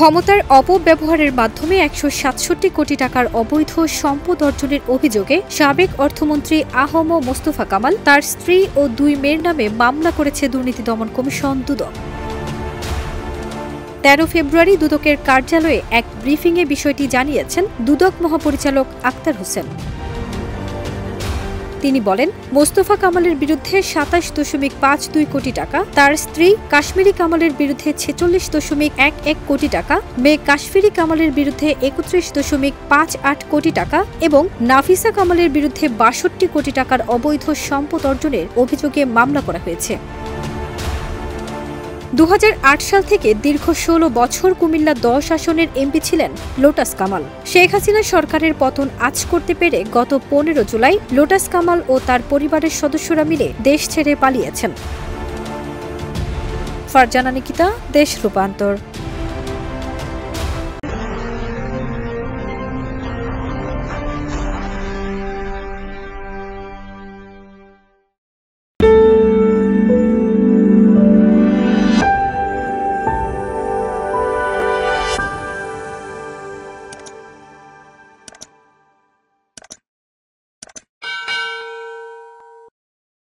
ক্ষমতার অপব্যবহারের মাধ্যমে ১৬৭ কোটি টাকার অবৈধ সম্পদ অর্জনের অভিযোগে সাবেক অর্থমন্ত্রী আ.হ.ম মোস্তফা কামাল তার স্ত্রী ও ২ মেয়ের নামে মামলা করেছে দুর্নীতি দমন কমিশন দুদক। ১৩ ফেব্রুয়ারি দুদকের কার্যালয়ে এক ব্রিফিংয়ে বিষয়টি জানিয়েছেন দুদক মহাপরিচালক আক্তার হোসেন। তিনি বলেন, মোস্তফা কামালের বিরুদ্ধে ২৭.৫২ কোটি টাকা, তার স্ত্রী কাশ্মীরি কামালের বিরুদ্ধে ৪৬.১১ কোটি টাকা, মেয়ে কাশফিরি কামালের বিরুদ্ধে ৩১.৫৮ কোটি টাকা এবং নাফিসা কামালের বিরুদ্ধে ৬২ কোটি টাকার অবৈধ সম্পদ অর্জনের অভিযোগে মামলা করা হয়েছে। ২০০৮ সাল থেকে দীর্ঘ ১৬ বছর কুমিল্লা ১০ আসনের এমপি ছিলেন লোটাস কামাল। শেখ হাসিনা সরকারের পতন আঁচ করতে পেরে গত ১৫ জুলাই লোটাস কামাল ও তার পরিবারের সদস্যরা মিলে দেশ ছেড়ে পালিয়েছেন। ফারজানা নিকিতা, দেশ রূপান্তর।